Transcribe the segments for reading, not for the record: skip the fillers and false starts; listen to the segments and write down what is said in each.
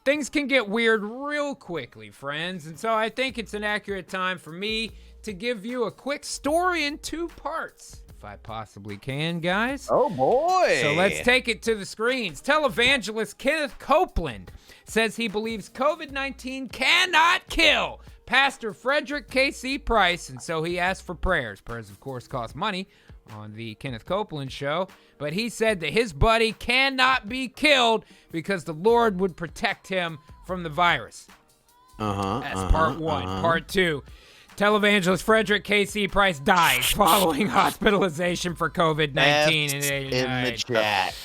things can get weird real quickly, friends. And so I think it's an accurate time for me to give you a quick story in 2 parts, if I possibly can, guys. Oh, boy. So let's take it to the screens. Televangelist Kenneth Copeland says he believes COVID-19 cannot kill Pastor Frederick K.C. Price, and so he asked for prayers. Prayers, of course, cost money on the Kenneth Copeland show, but he said that his buddy cannot be killed because the Lord would protect him from the virus. That's part 1. Part 2. Televangelist Frederick K.C. Price dies following hospitalization for COVID-19 in the chat.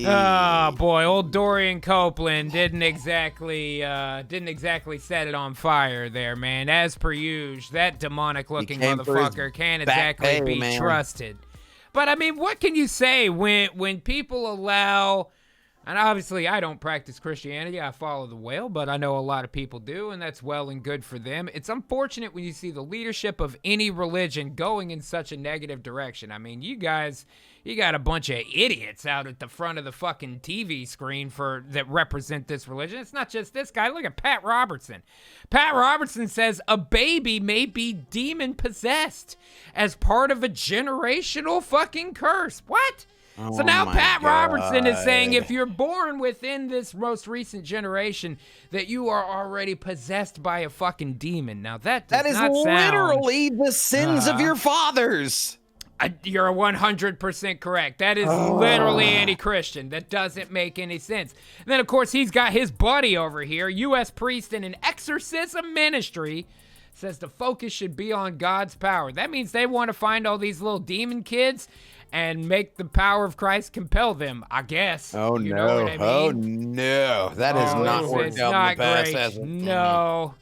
Oh boy, old Dorian Copeland didn't exactly set it on fire there, man. As per usual, that demonic-looking motherfucker can't exactly be trusted. But I mean, what can you say when people allow? And obviously, I don't practice Christianity. I follow the whale, but I know a lot of people do, and that's well and good for them. It's unfortunate when you see the leadership of any religion going in such a negative direction. I mean, you guys, you got a bunch of idiots out at the front of the fucking TV screen that represent this religion. It's not just this guy. Look at Pat Robertson. Pat Robertson says a baby may be demon-possessed as part of a generational fucking curse. What? So now Pat Robertson is saying if you're born within this most recent generation that you are already possessed by a fucking demon. Now that is literally the sins of your fathers. You're 100% correct. That is literally anti-Christian. That doesn't make any sense. And then, of course, he's got his buddy over here, U.S. priest in an exorcism ministry, says the focus should be on God's power. That means they want to find all these little demon kids and make the power of Christ compel them, I guess. Oh, you no. Know what I mean? Oh, no. That has not worked out in the past, has it? No.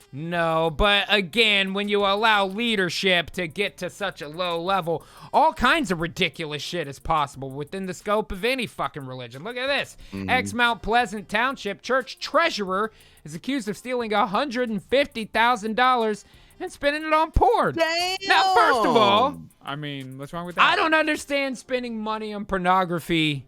But again, when you allow leadership to get to such a low level, all kinds of ridiculous shit is possible within the scope of any fucking religion. Look at this. Ex-Mount Pleasant Township church treasurer is accused of stealing $150,000 and spending it on porn. Damn! Now, first of all, I mean, what's wrong with that? I don't understand spending money on pornography.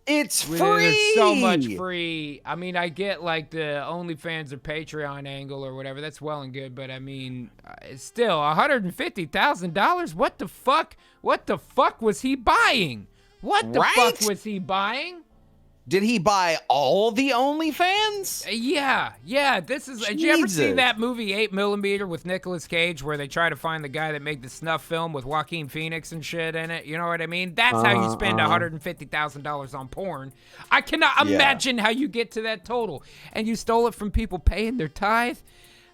It's free. There's so much free. I mean, I get like the OnlyFans or Patreon angle or whatever. That's well and good, but I mean, still $150,000. What the fuck? What the fuck was he buying? What the fuck was he buying? Did he buy all the OnlyFans? Yeah. This is. Did you ever see that movie 8mm with Nicolas Cage, where they try to find the guy that made the snuff film with Joaquin Phoenix and shit in it? You know what I mean? That's how you spend $150,000 on porn. I cannot imagine how you get to that total. And you stole it from people paying their tithe.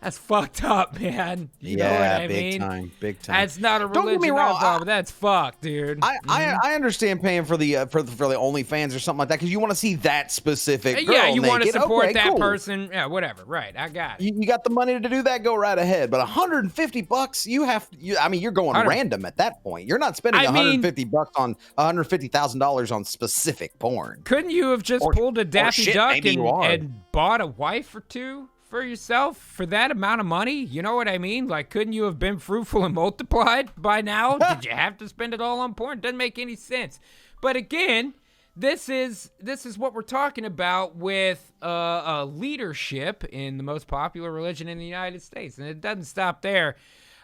That's fucked up, man. You know what I mean? Big time. That's not a religion. Don't get me wrong, but that's fucked, dude. I understand paying for the OnlyFans or something like that because you want to see that specific girl you want to support okay, that cool. person. Yeah, whatever. Right, I got it. You got the money to do that, go right ahead. But $150, you're going random at that point. You're not spending $150 on $150,000 on specific porn. Couldn't you have just pulled a Daffy Duck and bought a wife or two for yourself for that amount of money? You know what I mean? Like, couldn't you have been fruitful and multiplied by now? Did you have to spend it all on porn? Doesn't make any sense. But again, this is what we're talking about with leadership in the most popular religion in the United States. And it doesn't stop there.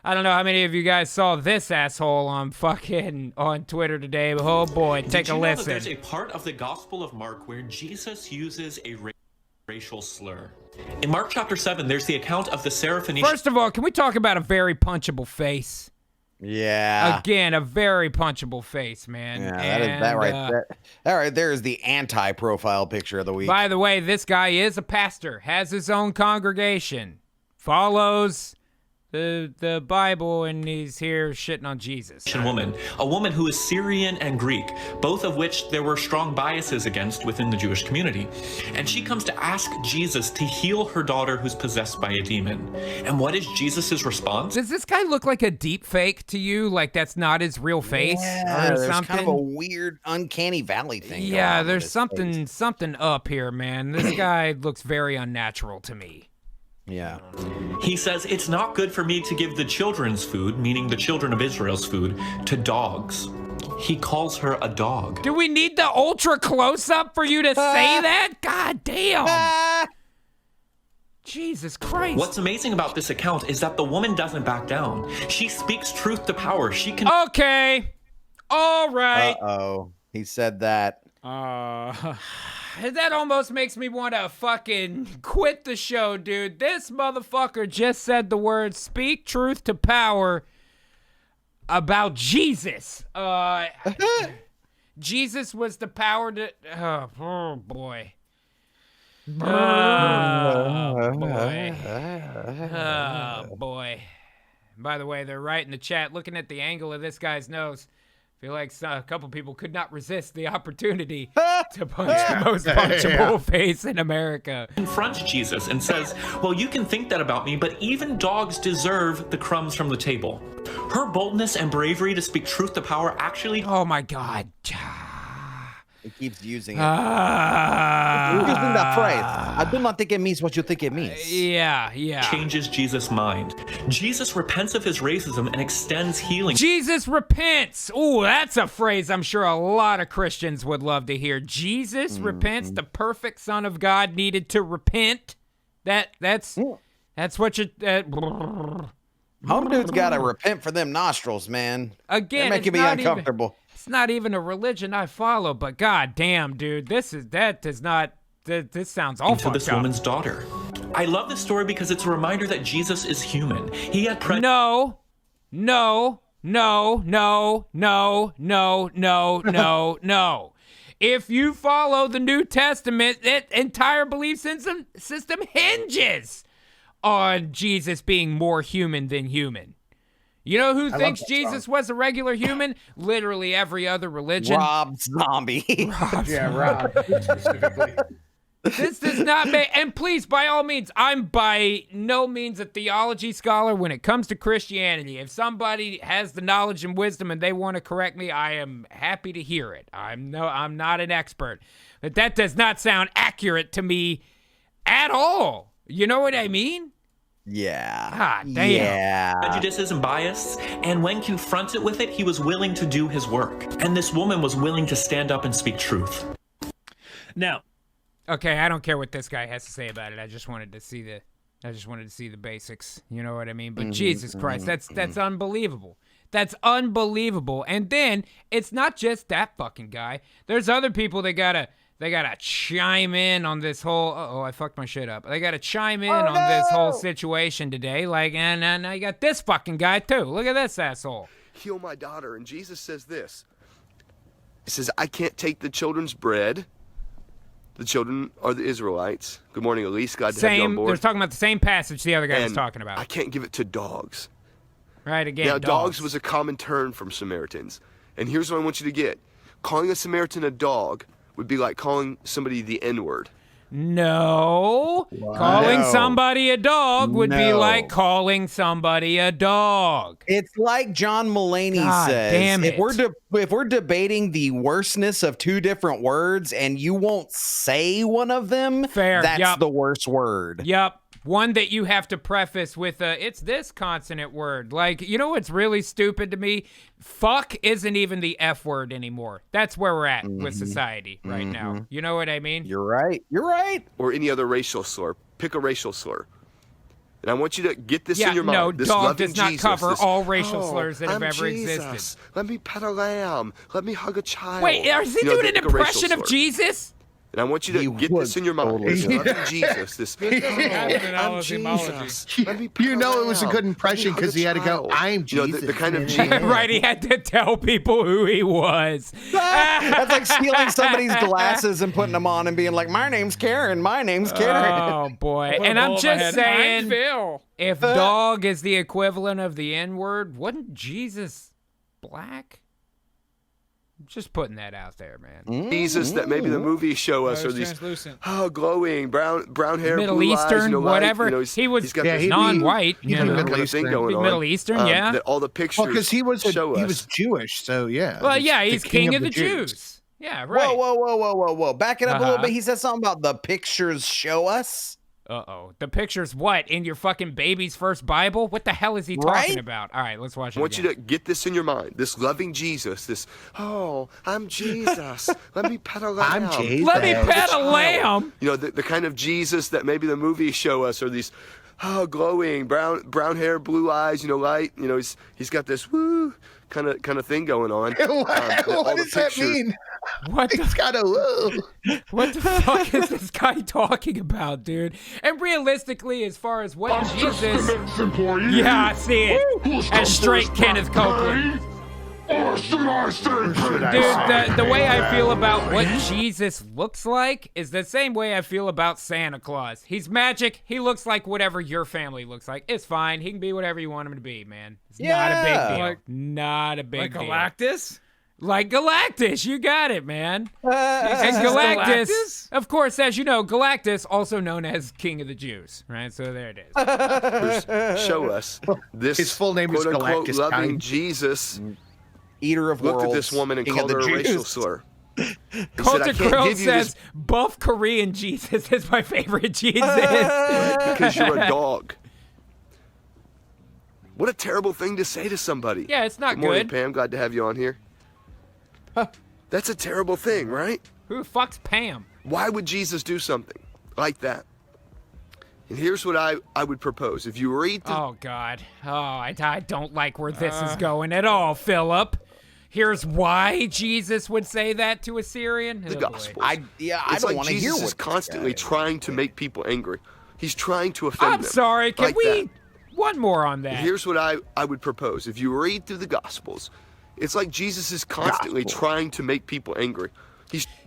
I don't know how many of you guys saw this asshole on Twitter today, but oh boy, take a listen. There's a part of the Gospel of Mark where Jesus uses a racial slur. In Mark chapter 7, there's the account of the Syrophoenician. First of all, can we talk about a very punchable face? Yeah. Again, a very punchable face, man. Yeah, that right there is the anti-profile picture of the week. By the way, this guy is a pastor, has his own congregation, follows the Bible, and he's here shitting on Jesus. A woman who is Syrian and Greek, both of which there were strong biases against within the Jewish community. And she comes to ask Jesus to heal her daughter who's possessed by a demon. And what is Jesus' response? Does this guy look like a deep fake to you? Like that's not his real face? Yeah, or there's something? kind of a weird uncanny valley thing. Yeah, there's something up here, man. This guy looks very unnatural to me. Yeah. He says, it's not good for me to give the children's food, meaning the children of Israel's food, to dogs. He calls her a dog. Do we need the ultra close-up for you to say that? God damn. Jesus Christ. What's amazing about this account is that the woman doesn't back down. She speaks truth to power. She can. Okay. All right. Uh-oh. He said that. That almost makes me want to fucking quit the show, dude. This motherfucker just said the words "speak truth to power" about Jesus. Jesus was the power to. Oh boy. Oh boy. Oh boy. By the way, they're right in the chat. Looking at the angle of this guy's nose, I feel like a couple people could not resist the opportunity to punch the most punchable face in America. Confronts Jesus and says, well, you can think that about me, but even dogs deserve the crumbs from the table. Her boldness and bravery to speak truth to power actually... Oh my God. He keeps using it. Using that phrase. I do not think it means what you think it means. Yeah. Changes Jesus' mind. Jesus repents of his racism and extends healing. Jesus repents. Ooh, that's a phrase I'm sure a lot of Christians would love to hear. Jesus repents. The perfect Son of God needed to repent. That's what you... Home dude's got to repent for them nostrils, man. Again, they're making me uncomfortable. It's not even a religion I follow, but god damn, dude, this sounds awful. To this woman's daughter. I love this story because it's a reminder that Jesus is human. He had No. If you follow the New Testament, that entire belief system hinges on Jesus being more human than human. You know who thinks Jesus was a regular human? Literally every other religion. Rob Zombie. Rob specifically. This does not make, and please, by all means, I'm by no means a theology scholar when it comes to Christianity. If somebody has the knowledge and wisdom and they want to correct me, I am happy to hear it. I'm not an expert, but that does not sound accurate to me at all. You know what I mean? Yeah. God damn. Yeah. Prejudices and bias, and when confronted with it, he was willing to do his work. And this woman was willing to stand up and speak truth. Now, okay, I don't care what this guy has to say about it. I just wanted to see the basics. You know what I mean? But Jesus Christ, that's unbelievable. That's unbelievable. And then it's not just that fucking guy. There's other people that gotta chime in on this whole. I fucked my shit up. They gotta chime in on this whole situation today. Like, and now you got this fucking guy too. Look at this asshole. Heal my daughter, and Jesus says this. He says, I can't take the children's bread. The children are the Israelites. Good morning, Elise. God to have you on board. They're talking about the same passage the other guy was talking about. I can't give it to dogs. Right, again, Now, dogs was a common term from Samaritans. And here's what I want you to get. Calling a Samaritan a dog would be like calling somebody the N-word. No. Wow. Calling somebody a dog would be like calling somebody a dog. It's like John Mulaney says. Damn it. If we're debating the worstness of two different words and you won't say one of them, that's the worst word. Yep. One that you have to preface with it's this consonant word. Like, you know what's really stupid to me? Fuck isn't even the F word anymore. That's where we're at with society right now. You know what I mean? You're right. Or any other racial slur. Pick a racial slur. And I want you to get this in your mind. No, this dog does not cover all racial oh, slurs that have ever existed. Let me pet a lamb. Let me hug a child. Wait, is he doing an impression of Jesus? And I want you to get this in your mind. Totally. Jesus. This. I'm Jesus. You know it was a good impression because he had to go, I'm Jesus. You know, the kind of Jesus. Right, he had to tell people who he was. That's like stealing somebody's glasses and putting them on and being like, my name's Karen, my name's Karen. Oh, boy. And I'm just saying, if dog is the equivalent of the N-word, wasn't Jesus black? Just putting that out there, man. Jesus that maybe the movies show us, or these glowing brown hair, Middle blue Eastern, eyes, whatever. He was non-white. He's Middle Eastern going on. Middle Eastern, yeah. That all the pictures. Because he was Jewish, so yeah. Well, yeah, he's king of the Jews. Yeah, right. Whoa. Back it up a little bit. He said something about the pictures show us. Uh-oh. The picture's what? In your fucking baby's first Bible? What the hell is he talking about? All right, let's watch it I want you to get this in your mind. This loving Jesus, this, oh, I'm Jesus. Let me pet a lamb. I'm Jesus. Let me pet a lamb. You know, the kind of Jesus that maybe the movies show us are these, glowing, brown hair, blue eyes, light. He's got this woo kind of thing going on. What does that mean? What It's got a woo. What the fuck is this guy talking about, dude? And realistically, as far as what Jesus... Yeah, I see it. As straight Kenneth Copeland. Or should I say Dude, the way I feel about what Jesus looks like is the same way I feel about Santa Claus. He's magic. He looks like whatever your family looks like. It's fine. He can be whatever you want him to be, man. It's not a big deal. Not a big deal. Like Galactus? Like Galactus. You got it, man. And Galactus, of course, as you know, Galactus, also known as King of the Jews, right? So there it is. Show us this. His full name is quote-unquote Galactus loving Kind. Jesus. Eater of Looked worlds. at this woman and King called of her the a racial Jews. slur. Culture Grill says, buff Korean Jesus is my favorite Jesus. Because you're a dog. What a terrible thing to say to somebody. Yeah, it's not Good morning, good. Pam. Glad to have you on here. That's a terrible thing, right? Who fucks Pam? Why would Jesus do something like that? And here's what I would propose. If you read the Oh, God. Oh, I don't like where this is going at all, Philip. Here's why Jesus would say that to a Syrian. the Oh, Gospels, I it's don't like want to hear Jesus what is constantly this guy- trying to make people angry. He's trying to offend I'm them. sorry. Can like we... that. One more on that. Here's what I would propose. If you read through the Gospels, it's like Jesus is constantly trying to make people angry.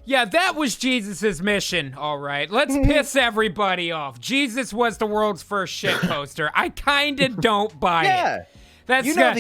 Yeah, that was Jesus' mission, all right. Let's piss everybody off. Jesus was the world's first shit poster. I kind of don't buy it. That's you know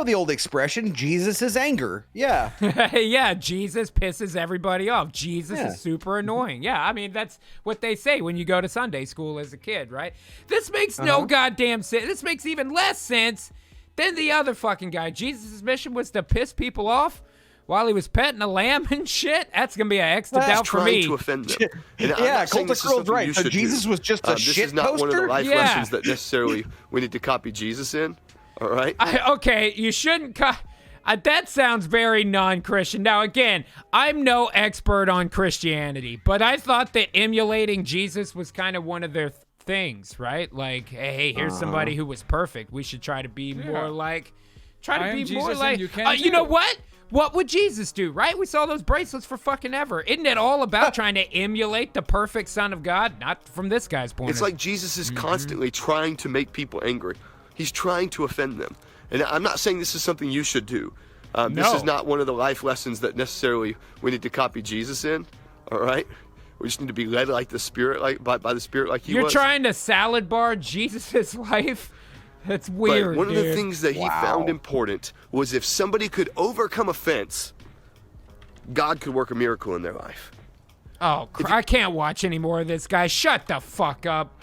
the old expression, Jesus is anger. Yeah. Yeah, Jesus pisses everybody off. Jesus is super annoying. Yeah, I mean, that's what they say when you go to Sunday school as a kid, right? This makes no goddamn sense. This makes even less sense than the other fucking guy. Jesus' mission was to piss people off while he was petting a lamb and shit. That's going to be an extra doubt for me. Trying to offend them. And I'm Yeah, not saying Cultic this is Girl's something right. you So should Jesus do. was just a This shit is not one of the poster? life Yeah. lessons that necessarily we need to copy Jesus in. All right? Okay, you shouldn't... that sounds very non-Christian. Now, again, I'm no expert on Christianity, but I thought that emulating Jesus was kind of one of their things, right? Like, hey, here's somebody who was perfect. We should try to be more like... You know what? What would Jesus do, right? We saw those bracelets for fucking ever. Isn't it all about trying to emulate the perfect Son of God? Not from this guy's point of It's view. like Jesus is constantly trying to make people angry. He's trying to offend them. And I'm not saying this is something you should do. This is not one of the life lessons that necessarily we need to copy Jesus in. All right? We just need to be led like the Spirit, by the Spirit like he was. You're trying to salad bar Jesus' life? That's weird, But one of the dude. things that he found important was if somebody could overcome offense, God could work a miracle in their life. Oh, I can't watch any more of this guy. Shut the fuck up.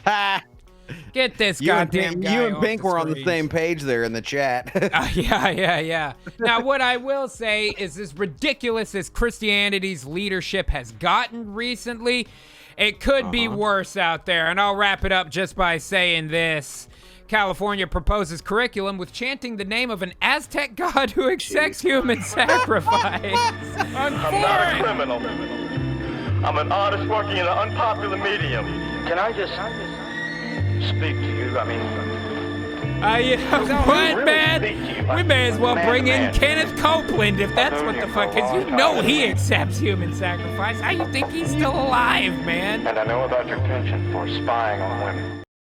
Get this goddamn guy You and off Pink the were on the screen. same page there in the chat. Yeah. Now, what I will say is as ridiculous as Christianity's leadership has gotten recently, it could be worse out there. And I'll wrap it up just by saying this. California proposes curriculum with chanting the name of an Aztec god who accepts human sacrifice. I'm not a criminal. I'm an artist working in an unpopular medium. Can I just speak to you? I mean, What, man? We may as well bring in Kenneth Copeland if that's what the fuck is. You know he accepts human sacrifice. How you think he's still alive, man? and I know about your penchant for spying on women.